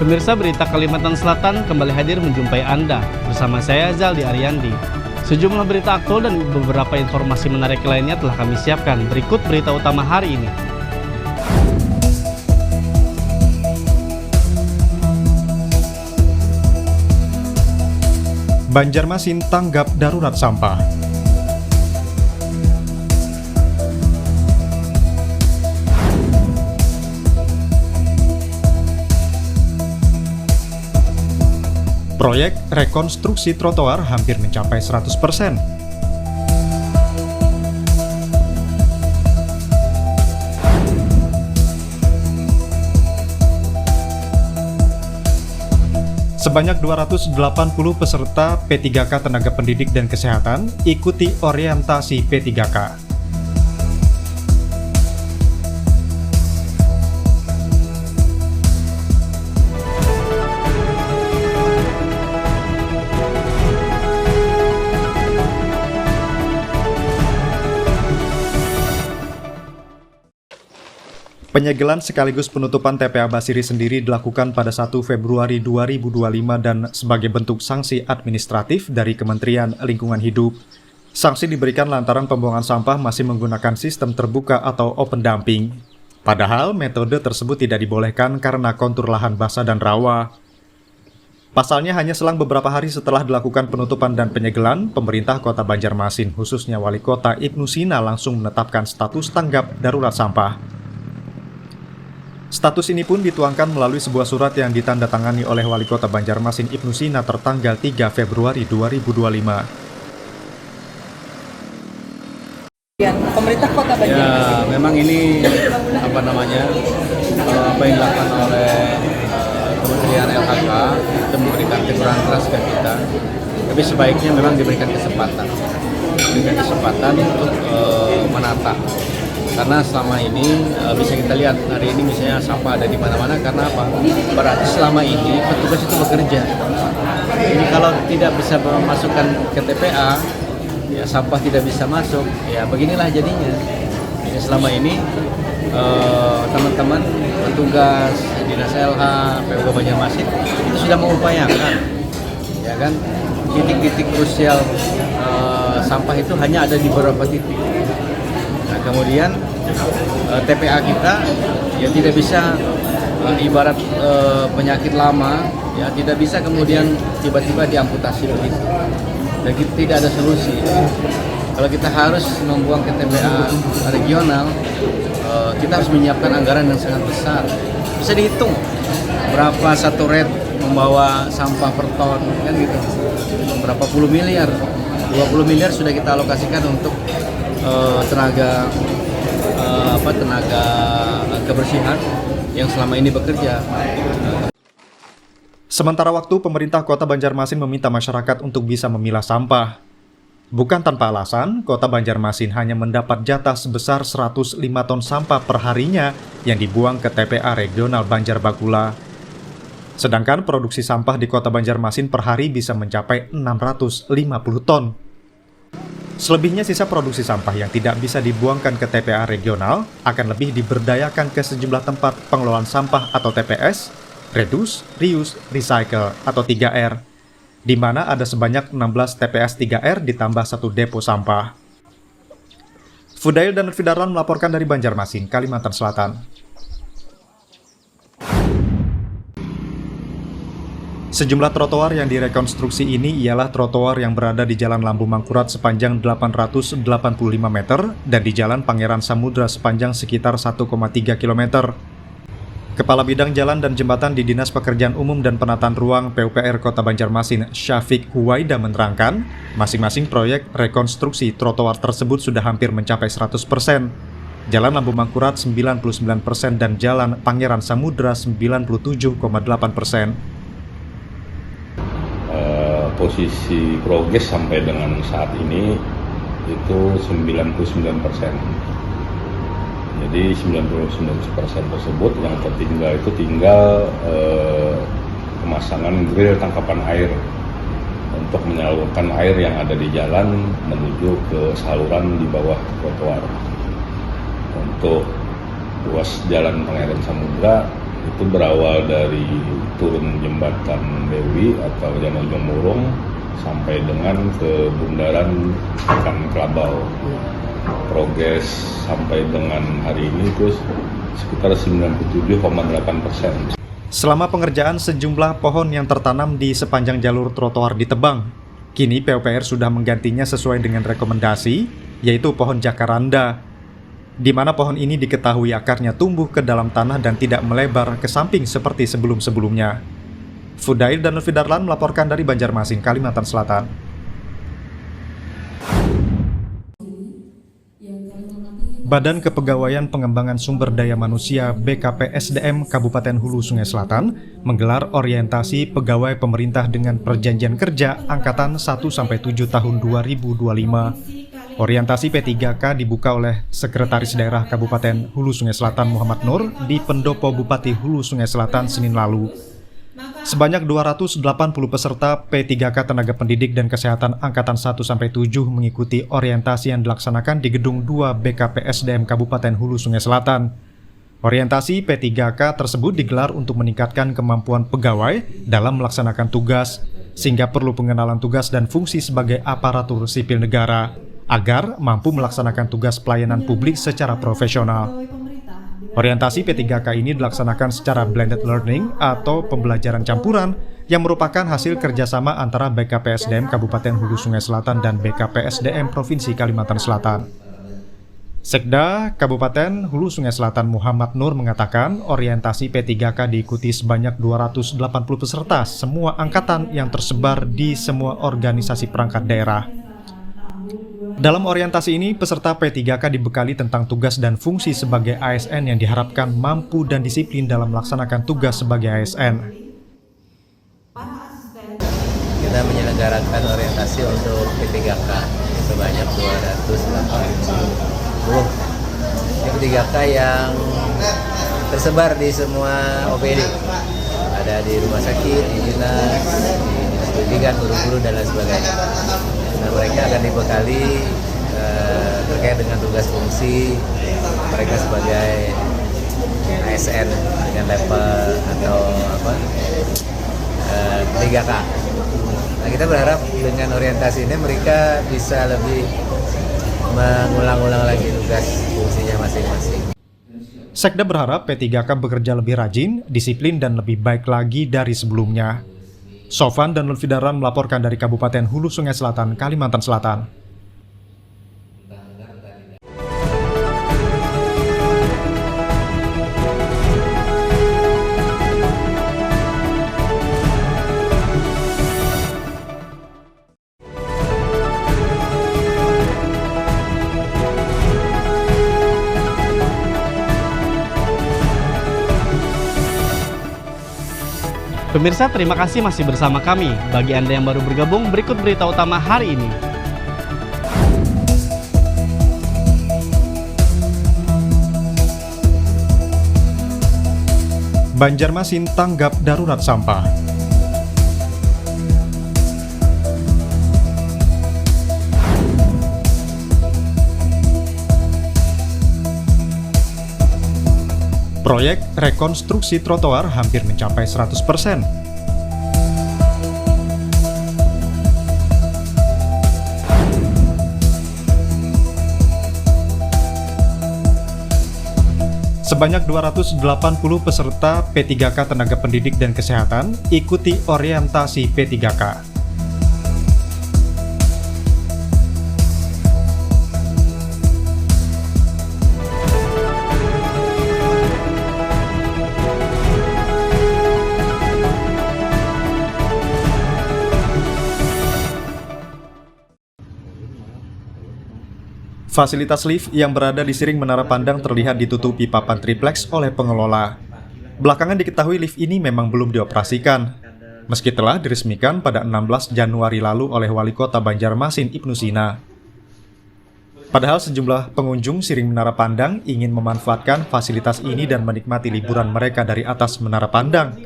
Pemirsa, berita Kalimantan Selatan kembali hadir menjumpai Anda bersama saya Zaldi Ariandi. Sejumlah berita aktual dan beberapa informasi menarik lainnya telah kami siapkan. Berikut berita utama hari ini. Banjarmasin tanggap darurat sampah. Proyek rekonstruksi trotoar hampir mencapai 100%. Sebanyak 280 peserta P3K Tenaga Pendidik dan Kesehatan ikuti orientasi P3K. Penyegelan sekaligus penutupan TPA Basiri sendiri dilakukan pada 1 Februari 2025 dan sebagai bentuk sanksi administratif dari Kementerian Lingkungan Hidup. Sanksi diberikan lantaran pembuangan sampah masih menggunakan sistem terbuka atau open dumping. Padahal metode tersebut tidak dibolehkan karena kontur lahan basah dan rawa. Pasalnya hanya selang beberapa hari setelah dilakukan penutupan dan penyegelan, pemerintah Kota Banjarmasin, khususnya Wali Kota Ibnu Sina langsung menetapkan status tanggap darurat sampah. Status ini pun dituangkan melalui sebuah surat yang ditandatangani oleh Wali Kota Banjarmasin Ibnu Sina tertanggal 3 Februari 2025. Pemerintah Kota Banjarmasin. Ya, memang ini apa yang dilakukan oleh Kementerian LHK itu memberikan teguran keras ke kita. Tapi sebaiknya memang diberikan kesempatan untuk menata. Karena selama ini bisa kita lihat hari ini misalnya sampah ada di mana-mana karena apa? Berarti selama ini petugas itu bekerja. Ini kalau tidak bisa memasukkan ke TPA, ya sampah tidak bisa masuk. Ya beginilah jadinya. Ya, selama ini teman-teman petugas Dinas LH, PU Banjarmasin itu sudah mengupayakan, ya kan? Titik-titik krusial sampah itu hanya ada di beberapa titik. Nah, kemudian TPA kita ya tidak bisa ibarat penyakit lama, ya tidak bisa kemudian tiba-tiba diamputasi begitu. Dan tidak ada solusi. Kalau kita harus membuang ke TPA regional, kita harus menyiapkan anggaran yang sangat besar. Bisa dihitung berapa satu red membawa sampah per ton, kan gitu. Berapa puluh miliar, 20 miliar sudah kita alokasikan untuk tenaga kebersihan yang selama ini bekerja. Sementara waktu, pemerintah Kota Banjarmasin meminta masyarakat untuk bisa memilah sampah. Bukan tanpa alasan, Kota Banjarmasin hanya mendapat jatah sebesar 105 ton sampah per harinya yang dibuang ke TPA Regional Banjarbakula. Sedangkan produksi sampah di Kota Banjarmasin per hari bisa mencapai 650 ton. Selebihnya sisa produksi sampah yang tidak bisa dibuangkan ke TPA regional akan lebih diberdayakan ke sejumlah tempat pengelolaan sampah atau TPS, Reduce, Reuse, Recycle atau 3R, di mana ada sebanyak 16 TPS 3R ditambah 1 depo sampah. Fudail dan Lutfi Darlan melaporkan dari Banjarmasin, Kalimantan Selatan. Sejumlah trotoar yang direkonstruksi ini ialah trotoar yang berada di Jalan Lambu Mangkurat sepanjang 885 meter dan di Jalan Pangeran Samudra sepanjang sekitar 1,3 km. Kepala Bidang Jalan dan Jembatan di Dinas Pekerjaan Umum dan Penataan Ruang PUPR Kota Banjarmasin, Syafiq Huwaida menerangkan, masing-masing proyek rekonstruksi trotoar tersebut sudah hampir mencapai 100%. Jalan Lambu Mangkurat 99% dan Jalan Pangeran Samudra 97,8%. Posisi progres sampai dengan saat ini itu 99%. Jadi 99% tersebut yang tertinggal itu tinggal pemasangan grill tangkapan air untuk menyalurkan air yang ada di jalan menuju ke saluran di bawah trotoar. Untuk ruas Jalan Pangeran Samudra Itu berawal dari turun jembatan Dewi atau Jalan Ujung Murung sampai dengan ke bundaran Ikan Kelabau. Progres sampai dengan hari ini itu sekitar 97,8%. Selama pengerjaan, sejumlah pohon yang tertanam di sepanjang jalur trotoar ditebang. Kini PUPR sudah menggantinya sesuai dengan rekomendasi, yaitu pohon jacaranda, di mana pohon ini diketahui akarnya tumbuh ke dalam tanah dan tidak melebar ke samping seperti sebelum-sebelumnya. Fudail dan Lutfi Darlan melaporkan dari Banjarmasin, Kalimantan Selatan. Badan Kepegawaian Pengembangan Sumber Daya Manusia BKPSDM Kabupaten Hulu Sungai Selatan menggelar orientasi pegawai pemerintah dengan perjanjian kerja Angkatan 1-7 tahun 2025. Orientasi P3K dibuka oleh Sekretaris Daerah Kabupaten Hulu Sungai Selatan Muhammad Nur di Pendopo Bupati Hulu Sungai Selatan Senin lalu. Sebanyak 280 peserta P3K Tenaga Pendidik dan Kesehatan Angkatan 1-7 mengikuti orientasi yang dilaksanakan di Gedung 2 BKPSDM Kabupaten Hulu Sungai Selatan. Orientasi P3K tersebut digelar untuk meningkatkan kemampuan pegawai dalam melaksanakan tugas, sehingga perlu pengenalan tugas dan fungsi sebagai aparatur sipil negara, agar mampu melaksanakan tugas pelayanan publik secara profesional. Orientasi P3K ini dilaksanakan secara blended learning atau pembelajaran campuran yang merupakan hasil kerjasama antara BKPSDM Kabupaten Hulu Sungai Selatan dan BKPSDM Provinsi Kalimantan Selatan. Sekda Kabupaten Hulu Sungai Selatan Muhammad Nur mengatakan orientasi P3K diikuti sebanyak 280 peserta semua angkatan yang tersebar di semua organisasi perangkat daerah. Dalam orientasi ini, peserta P3K dibekali tentang tugas dan fungsi sebagai ASN yang diharapkan mampu dan disiplin dalam melaksanakan tugas sebagai ASN. Kita menyelenggarakan orientasi untuk P3K sebanyak 280. Ini P3K yang tersebar di semua OPD. Ada di rumah sakit, di dinas, di dinas pendidikan, guru-guru, dan lain sebagainya. Nah, mereka akan dibekali terkait dengan tugas fungsi mereka sebagai ASN dengan level atau P3K. Nah, kita berharap dengan orientasi ini mereka bisa lebih mengulang-ulang lagi tugas fungsinya masing-masing. Sekda berharap P3K bekerja lebih rajin, disiplin, dan lebih baik lagi dari sebelumnya. Sofan dan Lutfi Darlan melaporkan dari Kabupaten Hulu Sungai Selatan, Kalimantan Selatan. Pemirsa, terima kasih masih bersama kami. Bagi Anda yang baru bergabung, berikut berita utama hari ini. Banjarmasin tanggap darurat sampah. Proyek rekonstruksi trotoar hampir mencapai 100%. Sebanyak 280 peserta P3K Tenaga Pendidik dan Kesehatan ikuti orientasi P3K. Fasilitas lift yang berada di Siring Menara Pandang terlihat ditutupi papan triplex oleh pengelola. Belakangan diketahui lift ini memang belum dioperasikan, meski telah diresmikan pada 16 Januari lalu oleh Wali Kota Banjarmasin Ibnu Sina. Padahal sejumlah pengunjung Siring Menara Pandang ingin memanfaatkan fasilitas ini dan menikmati liburan mereka dari atas Menara Pandang.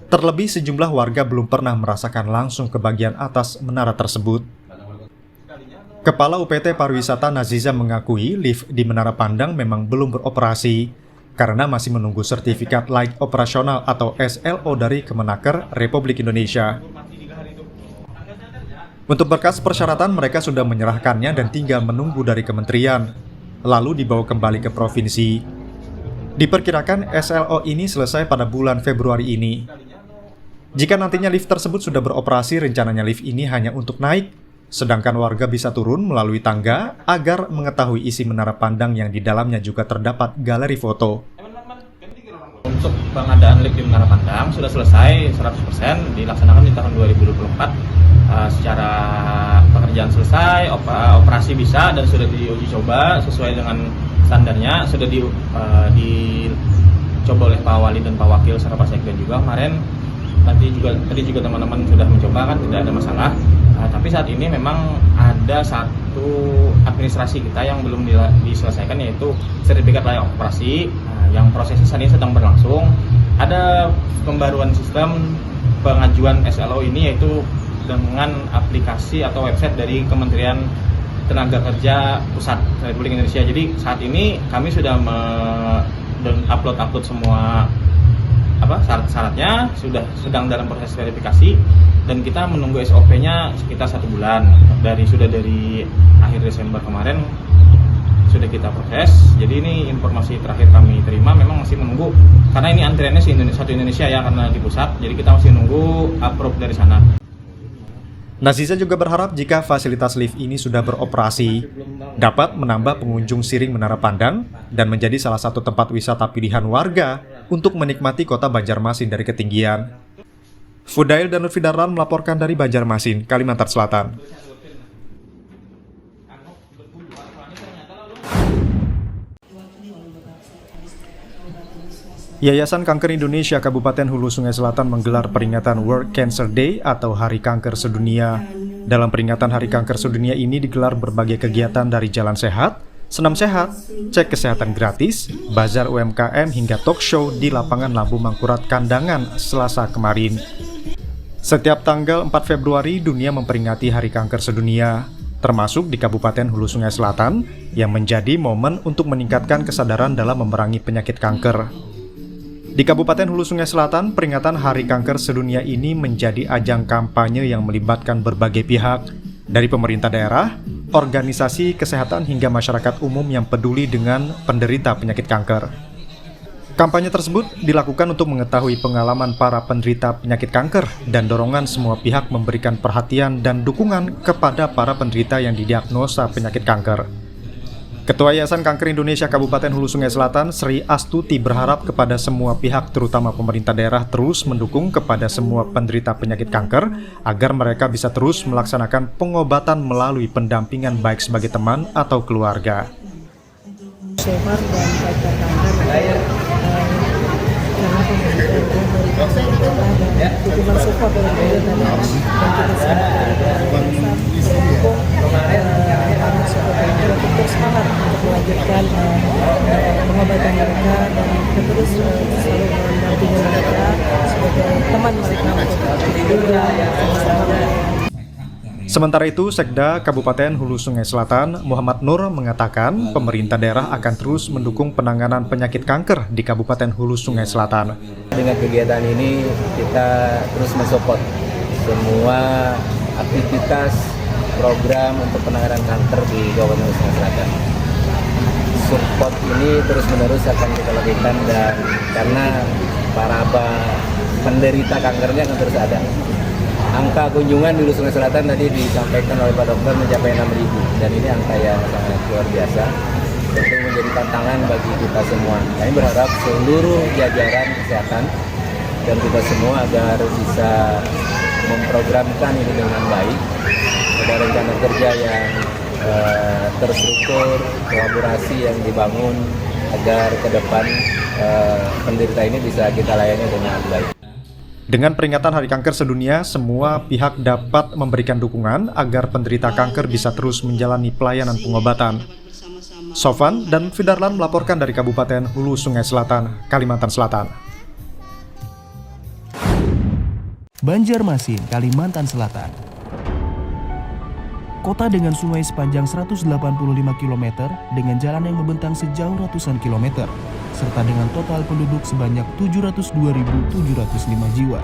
Terlebih sejumlah warga belum pernah merasakan langsung ke bagian atas menara tersebut. Kepala UPT Pariwisata Naziza mengakui lift di Menara Pandang memang belum beroperasi, karena masih menunggu sertifikat layak operasional atau SLO dari Kemenaker Republik Indonesia. Untuk berkas persyaratan mereka sudah menyerahkannya dan tinggal menunggu dari kementerian, lalu dibawa kembali ke provinsi. Diperkirakan SLO ini selesai pada bulan Februari ini. Jika nantinya lift tersebut sudah beroperasi, rencananya lift ini hanya untuk naik, sedangkan warga bisa turun melalui tangga agar mengetahui isi menara pandang yang di dalamnya juga terdapat galeri foto. Untuk pengadaan lift di Menara Pandang sudah selesai 100%, dilaksanakan di tahun 2024. Secara pekerjaan selesai, operasi bisa dan sudah diuji coba sesuai dengan standarnya, sudah dicoba oleh Pak Wali dan Pak Wakil serta Pak Sekda juga kemarin. Tadi juga teman-teman sudah mencoba kan, tidak ada masalah. Tapi saat ini memang ada satu administrasi kita yang belum diselesaikan, yaitu sertifikat layak operasi, yang prosesnya saat ini sedang berlangsung. Ada pembaruan sistem pengajuan SLO ini, yaitu dengan aplikasi atau website dari Kementerian Tenaga Kerja Pusat Republik Indonesia. Jadi saat ini kami sudah upload semua syarat-syaratnya, sedang dalam proses verifikasi, dan kita menunggu SOP-nya sekitar 1 bulan. Dari akhir Desember kemarin sudah kita proses. Jadi ini informasi terakhir kami terima, memang masih menunggu karena ini antriannya satu Indonesia ya, karena di pusat. Jadi kita masih nunggu approve dari sana. Naziza juga berharap jika fasilitas lift ini sudah beroperasi, dapat menambah pengunjung Siring Menara Pandang dan menjadi salah satu tempat wisata pilihan warga untuk menikmati kota Banjarmasin dari ketinggian. Fudail dan Lutfi Darlan melaporkan dari Banjarmasin, Kalimantan Selatan. Yayasan Kanker Indonesia Kabupaten Hulu Sungai Selatan menggelar peringatan World Cancer Day atau Hari Kanker Sedunia. Dalam peringatan Hari Kanker Sedunia ini digelar berbagai kegiatan dari jalan sehat, senam sehat, cek kesehatan gratis, bazar UMKM hingga talk show di lapangan Lambu Mangkurat Kandangan Selasa kemarin. Setiap tanggal 4 Februari dunia memperingati Hari Kanker Sedunia, termasuk di Kabupaten Hulu Sungai Selatan yang menjadi momen untuk meningkatkan kesadaran dalam memerangi penyakit kanker. Di Kabupaten Hulu Sungai Selatan, peringatan Hari Kanker Sedunia ini menjadi ajang kampanye yang melibatkan berbagai pihak, dari pemerintah daerah, organisasi kesehatan hingga masyarakat umum yang peduli dengan penderita penyakit kanker. Kampanye tersebut dilakukan untuk mengetahui pengalaman para penderita penyakit kanker dan dorongan semua pihak memberikan perhatian dan dukungan kepada para penderita yang didiagnosa penyakit kanker. Ketua Yayasan Kanker Indonesia Kabupaten Hulu Sungai Selatan, Sri Astuti, berharap kepada semua pihak terutama pemerintah daerah terus mendukung kepada semua penderita penyakit kanker agar mereka bisa terus melaksanakan pengobatan melalui pendampingan baik sebagai teman atau keluarga. Sebar dan kanker karena pemerintah dan dukungan support dari pemerintah daerah dan kita semua untuk semangat untuk melanjutkan pengobatan mereka dan terus selalu mendampingi mereka sebagai teman mereka untuk juga sama-sama. Sementara itu, Sekda Kabupaten Hulu Sungai Selatan, Muhammad Nur, mengatakan pemerintah daerah akan terus mendukung penanganan penyakit kanker di Kabupaten Hulu Sungai Selatan. Dengan kegiatan ini, kita terus mensupport semua aktivitas program untuk penanganan kanker di Kabupaten Hulu Sungai Selatan. Support ini terus-menerus akan kita lakukan dan karena para penderita kankernya akan terus ada. Angka kunjungan di Hulu Sungai Selatan tadi disampaikan oleh Pak Dokter mencapai 6.000 dan ini angka yang sangat luar biasa. Tentu menjadi tantangan bagi kita semua. Kami berharap seluruh jajaran kesehatan dan kita semua agar bisa memprogramkan ini dengan baik. Ada rencana kerja yang terstruktur, kolaborasi yang dibangun agar ke depan penderita ini bisa kita layani dengan baik. Dengan peringatan Hari Kanker Sedunia, semua pihak dapat memberikan dukungan agar penderita kanker bisa terus menjalani pelayanan pengobatan. Sofan dan Fidarlan melaporkan dari Kabupaten Hulu Sungai Selatan, Kalimantan Selatan. Banjarmasin, Kalimantan Selatan. Kota dengan sungai sepanjang 185 km dengan jalan yang membentang sejauh ratusan kilometer. serta dengan total penduduk sebanyak 702.705 jiwa.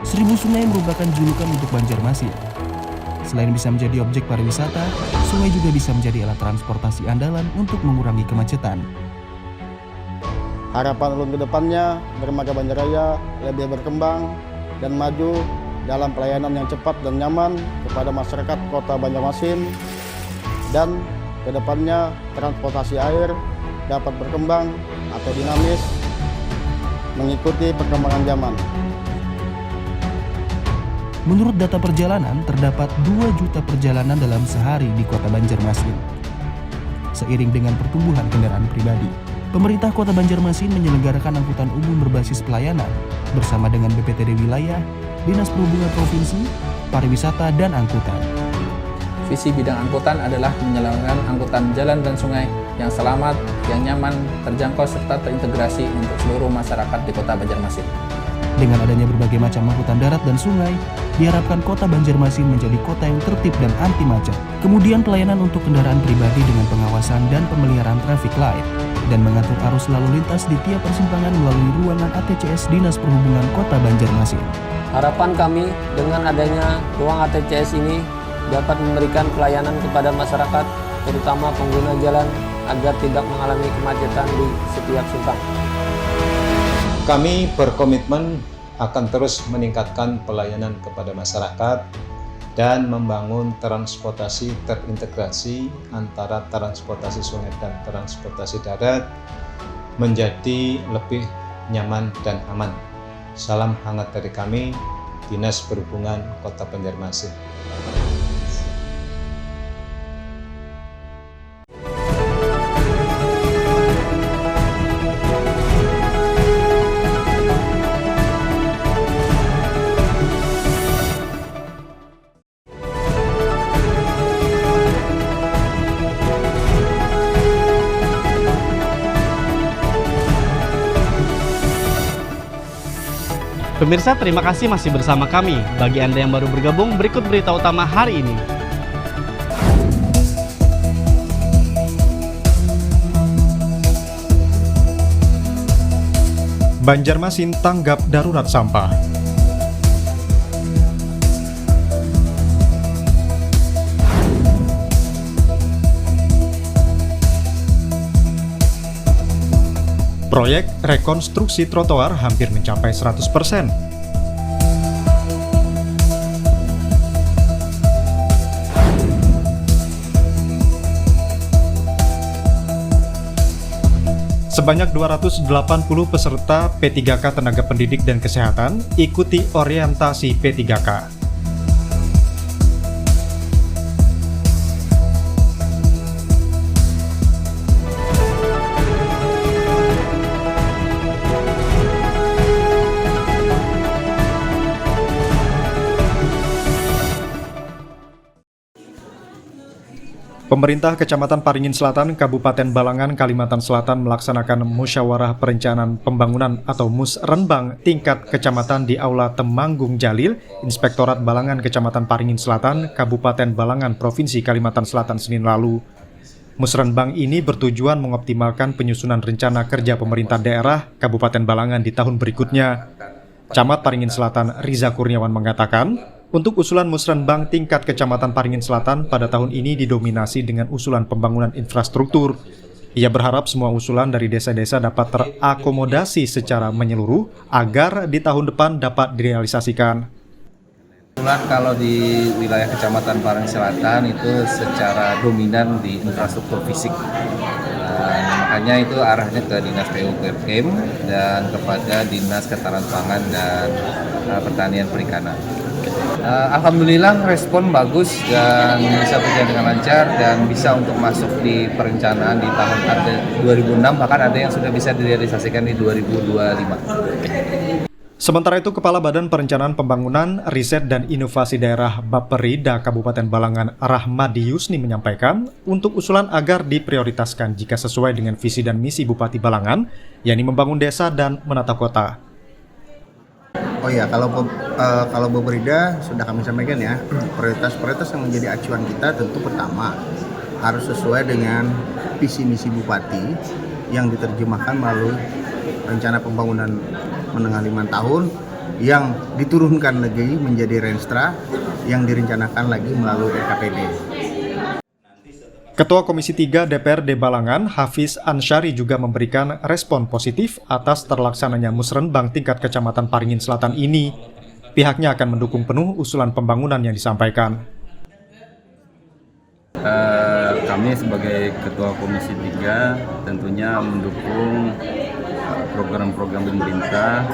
1000 sungai merupakan julukan untuk Banjarmasin. Selain bisa menjadi objek pariwisata, sungai juga bisa menjadi alat transportasi andalan untuk mengurangi kemacetan. Harapan ulun ke depannya, dermaga Banjarraya lebih berkembang dan maju dalam pelayanan yang cepat dan nyaman kepada masyarakat Kota Banjarmasin, dan ke depannya transportasi air dapat berkembang atau dinamis mengikuti perkembangan zaman. Menurut data perjalanan, terdapat 2 juta perjalanan dalam sehari di Kota Banjarmasin. Seiring dengan pertumbuhan kendaraan pribadi, pemerintah Kota Banjarmasin menyelenggarakan angkutan umum berbasis pelayanan bersama dengan BPTD Wilayah, Dinas Perhubungan Provinsi, Pariwisata, dan Angkutan. Visi bidang angkutan adalah menyelenggarakan angkutan jalan dan sungai yang selamat, yang nyaman, terjangkau, serta terintegrasi untuk seluruh masyarakat di Kota Banjarmasin. Dengan adanya berbagai macam angkutan darat dan sungai, diharapkan Kota Banjarmasin menjadi kota yang tertib dan anti macet. Kemudian pelayanan untuk kendaraan pribadi dengan pengawasan dan pemeliharaan traffic light, dan mengatur arus lalu lintas di tiap persimpangan melalui ruangan ATCS Dinas Perhubungan Kota Banjarmasin. Harapan kami dengan adanya ruang ATCS ini dapat memberikan pelayanan kepada masyarakat, terutama pengguna jalan, agar tidak mengalami kemacetan di setiap simpang. Kami berkomitmen akan terus meningkatkan pelayanan kepada masyarakat dan membangun transportasi terintegrasi antara transportasi sungai dan transportasi darat menjadi lebih nyaman dan aman. Salam hangat dari kami, Dinas Perhubungan Kota Banjarmasin. Pemirsa, terima kasih masih bersama kami. Bagi Anda yang baru bergabung, berikut berita utama hari ini. Banjarmasin tanggap darurat sampah. Proyek rekonstruksi trotoar hampir mencapai 100%. Sebanyak 280 peserta P3K Tenaga Pendidik dan Kesehatan ikuti orientasi P3K. Pemerintah Kecamatan Paringin Selatan, Kabupaten Balangan, Kalimantan Selatan melaksanakan musyawarah perencanaan pembangunan atau Musrenbang tingkat kecamatan di Aula Temanggung Jalil, Inspektorat Balangan Kecamatan Paringin Selatan, Kabupaten Balangan, Provinsi Kalimantan Selatan Senin lalu. Musrenbang ini bertujuan mengoptimalkan penyusunan rencana kerja pemerintah daerah Kabupaten Balangan di tahun berikutnya. Camat Paringin Selatan Riza Kurniawan mengatakan, untuk usulan Musrenbang tingkat Kecamatan Paringin Selatan pada tahun ini didominasi dengan usulan pembangunan infrastruktur. Ia berharap semua usulan dari desa-desa dapat terakomodasi secara menyeluruh agar di tahun depan dapat direalisasikan. Kalau di wilayah Kecamatan Paringin Selatan itu secara dominan di infrastruktur fisik. Makanya itu arahnya ke Dinas PUPM dan kepada Dinas Ketahanan Pangan dan Pertanian Perikanan. Alhamdulillah respon bagus dan bisa berjalan dengan lancar dan bisa untuk masuk di perencanaan di tahun 2006, bahkan ada yang sudah bisa direalisasikan di 2025. Sementara itu, Kepala Badan Perencanaan Pembangunan, Riset dan Inovasi Daerah Bapperida Kabupaten Balangan Rahmadi Yusni menyampaikan untuk usulan agar diprioritaskan jika sesuai dengan visi dan misi Bupati Balangan, yakni membangun desa dan menata kota. Oh ya, kalau Bapperida sudah kami sampaikan ya, prioritas yang menjadi acuan kita tentu pertama harus sesuai dengan visi misi Bupati yang diterjemahkan melalui rencana pembangunan menengah 5 tahun yang diturunkan lagi menjadi Renstra yang direncanakan lagi melalui RKPD. Ketua Komisi 3 DPRD Balangan, Hafiz Ansyari juga memberikan respon positif atas terlaksananya musrenbang tingkat Kecamatan Paringin Selatan ini. Pihaknya akan mendukung penuh usulan pembangunan yang disampaikan. Kami sebagai Ketua Komisi 3 tentunya mendukung program-program pemerintah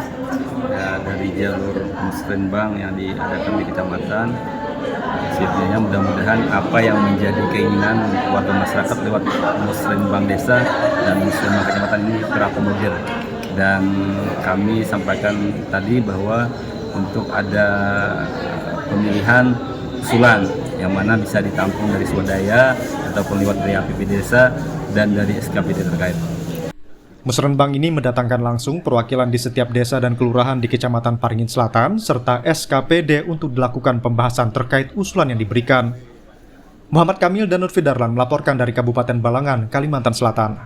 dari jalur musrenbang yang diadakan di kecamatan. Sebenarnya mudah-mudahan apa yang menjadi keinginan warga masyarakat lewat musrenbang desa dan musrenbang kecamatan ini terakomodir. Dan kami sampaikan tadi bahwa untuk ada pemilihan usulan yang mana bisa ditampung dari swadaya ataupun lewat dari APBD desa dan dari SKPD terkait. Musrenbang ini mendatangkan langsung perwakilan di setiap desa dan kelurahan di Kecamatan Paringin Selatan serta SKPD untuk dilakukan pembahasan terkait usulan yang diberikan. Muhammad Kamil dan Nurfi Darlan melaporkan dari Kabupaten Balangan, Kalimantan Selatan.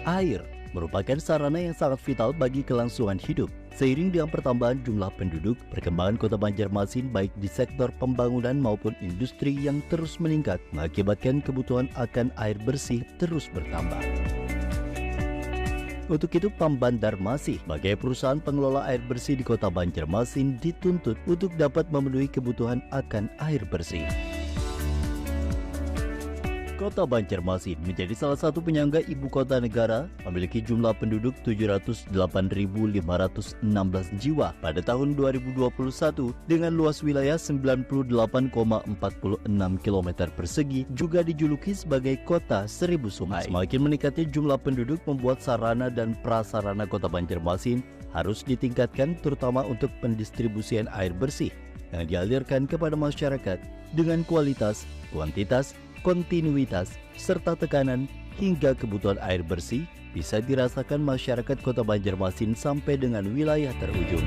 Air merupakan sarana yang sangat vital bagi kelangsungan hidup. Seiring dengan pertambahan jumlah penduduk, perkembangan Kota Banjarmasin baik di sektor pembangunan maupun industri yang terus meningkat mengakibatkan kebutuhan akan air bersih terus bertambah. Untuk itu, PAM Banjarmasin sebagai perusahaan pengelola air bersih di Kota Banjarmasin dituntut untuk dapat memenuhi kebutuhan akan air bersih. Kota Banjarmasin menjadi salah satu penyangga ibu kota negara, memiliki jumlah penduduk 708.516 jiwa pada tahun 2021 dengan luas wilayah 98,46 km persegi, juga dijuluki sebagai Kota Seribu Sungai. Semakin meningkatnya jumlah penduduk membuat sarana dan prasarana Kota Banjarmasin harus ditingkatkan, terutama untuk pendistribusian air bersih yang dialirkan kepada masyarakat dengan kualitas, kuantitas, kontinuitas, serta tekanan hingga kebutuhan air bersih bisa dirasakan masyarakat Kota Banjarmasin sampai dengan wilayah terujung.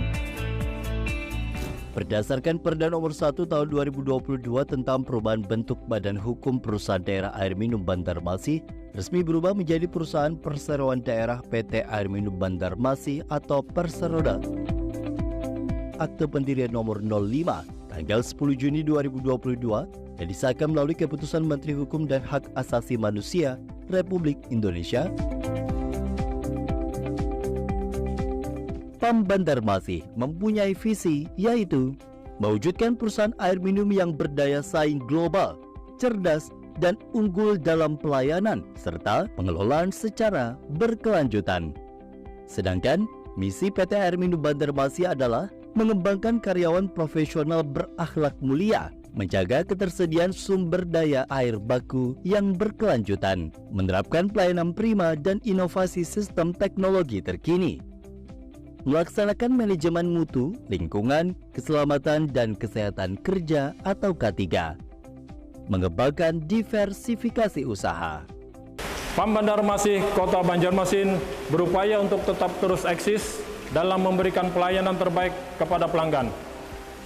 Berdasarkan Perda Nomor 1 Tahun 2022 tentang perubahan bentuk Badan Hukum Perusahaan Daerah Air Minum Banjarmasin, resmi berubah menjadi Perusahaan Perseroan Daerah PT Air Minum Banjarmasin atau Perseroda. Akte pendirian nomor 05 tanggal 10 Juni 2022 yang disahkan melalui keputusan Menteri Hukum dan Hak Asasi Manusia Republik Indonesia. PAM Banjarmasin mempunyai visi, yaitu mewujudkan perusahaan air minum yang berdaya saing global, cerdas, dan unggul dalam pelayanan serta pengelolaan secara berkelanjutan. Sedangkan misi PT Air Minum Banjarmasin adalah mengembangkan karyawan profesional berakhlak mulia, menjaga ketersediaan sumber daya air baku yang berkelanjutan, menerapkan pelayanan prima dan inovasi sistem teknologi terkini, melaksanakan manajemen mutu, lingkungan, keselamatan dan kesehatan kerja atau K3, mengembangkan diversifikasi usaha. PAM Banjarmasin Kota Banjarmasin berupaya untuk tetap terus eksis dalam memberikan pelayanan terbaik kepada pelanggan.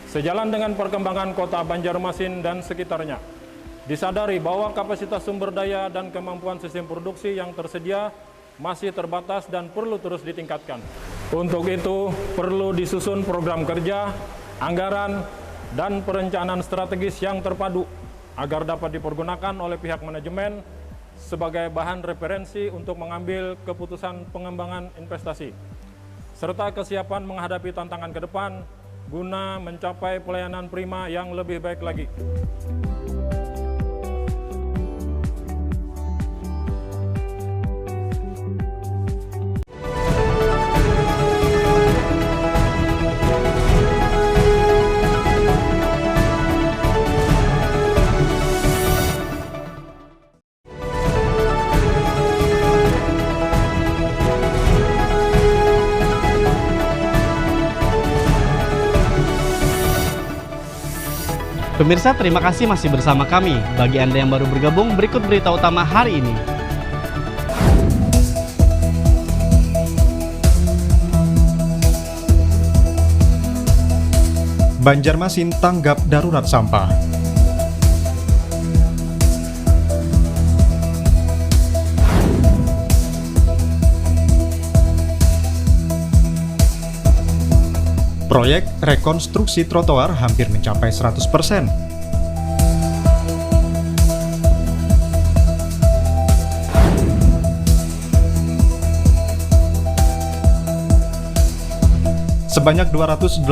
Sejalan dengan perkembangan Kota Banjarmasin dan sekitarnya, disadari bahwa kapasitas sumber daya dan kemampuan sistem produksi yang tersedia masih terbatas dan perlu terus ditingkatkan. Untuk itu, perlu disusun program kerja, anggaran, dan perencanaan strategis yang terpadu agar dapat dipergunakan oleh pihak manajemen sebagai bahan referensi untuk mengambil keputusan pengembangan investasi, serta kesiapan menghadapi tantangan ke depan guna mencapai pelayanan prima yang lebih baik lagi. Pemirsa, terima kasih masih bersama kami. Bagi Anda yang baru bergabung, berikut berita utama hari ini. Banjarmasin tanggap darurat sampah. Proyek rekonstruksi trotoar hampir mencapai 100%. Sebanyak 280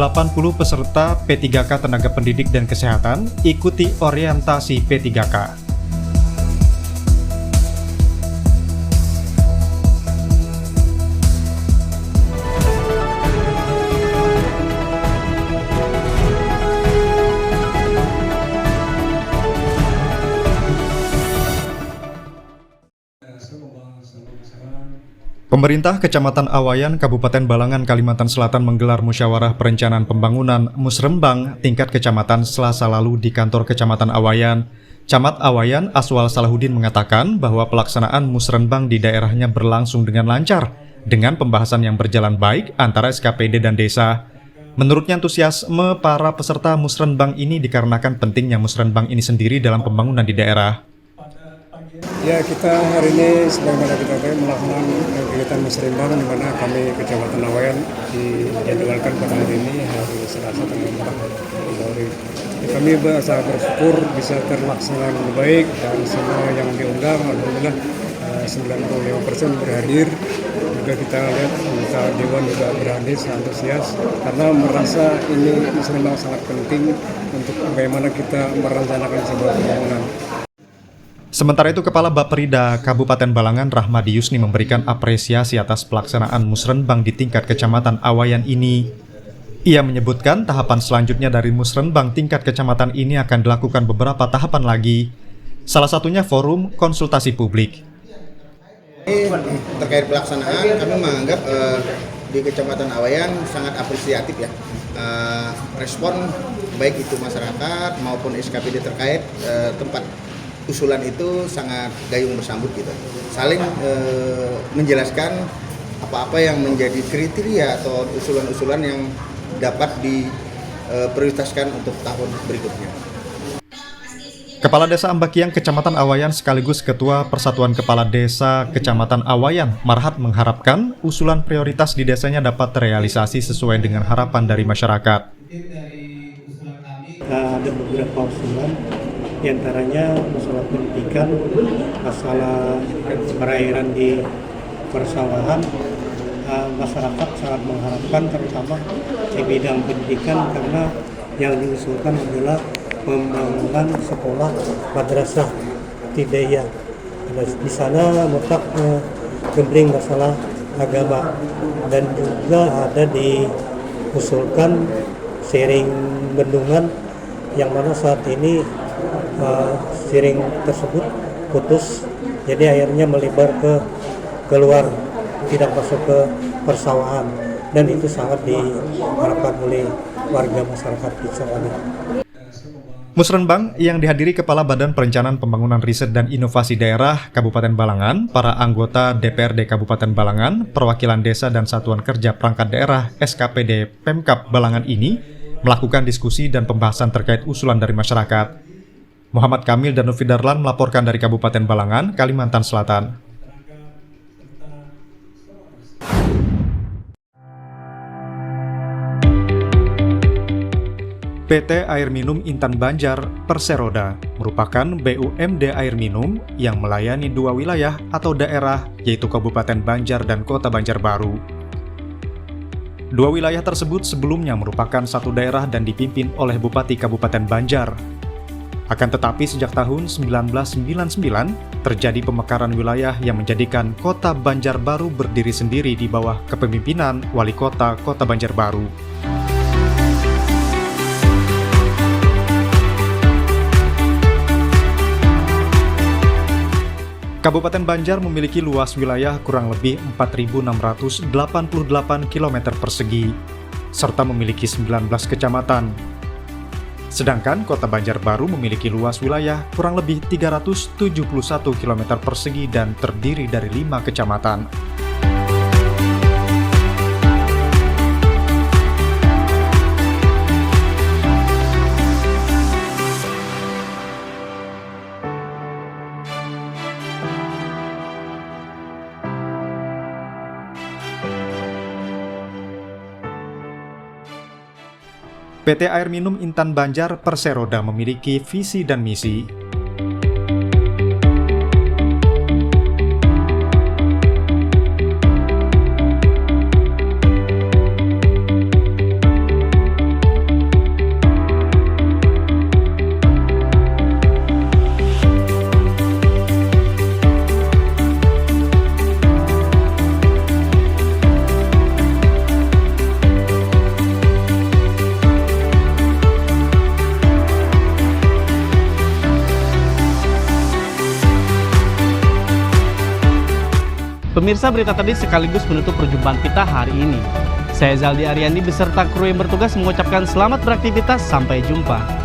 peserta P3K Tenaga Pendidik dan Kesehatan ikuti orientasi P3K. Pemerintah Kecamatan Awayan, Kabupaten Balangan, Kalimantan Selatan menggelar musyawarah perencanaan pembangunan Musrembang tingkat kecamatan Selasa lalu di kantor Kecamatan Awayan. Camat Awayan, Aswal Salahuddin mengatakan bahwa pelaksanaan Musrembang di daerahnya berlangsung dengan lancar, dengan pembahasan yang berjalan baik antara SKPD dan desa. Menurutnya antusiasme para peserta Musrembang ini dikarenakan pentingnya Musrembang ini sendiri dalam pembangunan di daerah. Ya, kita hari ini sebagaimana kita tahu melakukan kegiatan musrembang di mana kami Kecamatan Awayan dijadwalkan pada hari ini hari Selasa tanggal 4 Februari. Kami sangat bersyukur bisa terlaksana dengan baik dan semua yang diundang alhamdulillah 95% berhadir. Juga kita lihat anggota Dewan juga berhadir antusias karena merasa ini musrembang sangat penting untuk bagaimana kita merencanakan sebuah pembangunan. Sementara itu, Kepala Bapperida Kabupaten Balangan Rahmadi Yusni memberikan apresiasi atas pelaksanaan Musrembang di tingkat Kecamatan Awayan ini. Ia menyebutkan tahapan selanjutnya dari Musrembang tingkat kecamatan ini akan dilakukan beberapa tahapan lagi. Salah satunya forum konsultasi publik. Terkait pelaksanaan, kami menganggap di Kecamatan Awayan sangat apresiatif ya. Respon baik itu masyarakat maupun SKPD terkait tempat usulan itu sangat gayung bersambut gitu. Saling menjelaskan apa-apa yang menjadi kriteria atau usulan-usulan yang dapat diprioritaskan untuk tahun berikutnya. Kepala Desa Ambakiang Kecamatan Awayan sekaligus Ketua Persatuan Kepala Desa Kecamatan Awayan, Marhat mengharapkan usulan prioritas di desanya dapat terrealisasi sesuai dengan harapan dari masyarakat. Ada beberapa usulan, diantaranya masalah pendidikan, masalah perairan di persawahan. Masyarakat sangat mengharapkan terutama di bidang pendidikan karena yang diusulkan adalah pembangunan sekolah madrasah ibtidaiyah. Di sana letak gembring masalah agama dan juga ada diusulkan sharing bendungan yang mana saat ini sharing tersebut putus, jadi airnya melebar ke keluar, tidak masuk ke persawahan, dan itu sangat diharapkan oleh warga masyarakat di sana. Musrembang yang dihadiri Kepala Badan Perencanaan Pembangunan Riset dan Inovasi Daerah Kabupaten Balangan, para anggota DPRD Kabupaten Balangan, perwakilan desa dan Satuan Kerja Perangkat Daerah SKPD Pemkab Balangan ini melakukan diskusi dan pembahasan terkait usulan dari masyarakat. Muhammad Kamil dan Novi Darlan melaporkan dari Kabupaten Balangan, Kalimantan Selatan. PT Air Minum Intan Banjar Perseroda merupakan BUMD air minum yang melayani dua wilayah atau daerah, yaitu Kabupaten Banjar dan Kota Banjarbaru. Dua wilayah tersebut sebelumnya merupakan satu daerah dan dipimpin oleh Bupati Kabupaten Banjar. Akan tetapi sejak tahun 1999 terjadi pemekaran wilayah yang menjadikan Kota Banjarbaru berdiri sendiri di bawah kepemimpinan Wali Kota Kota Banjarbaru. Kabupaten Banjar memiliki luas wilayah kurang lebih 4.688 km persegi, serta memiliki 19 kecamatan. Sedangkan Kota Banjarbaru memiliki luas wilayah kurang lebih 371 km persegi dan terdiri dari 5 kecamatan. PT Air Minum Intan Banjar Perseroda memiliki visi dan misi Pemirsa, berita tadi sekaligus menutup perjumpaan kita hari ini. Saya Zaldi Ariandi beserta kru yang bertugas mengucapkan selamat beraktivitas, sampai jumpa.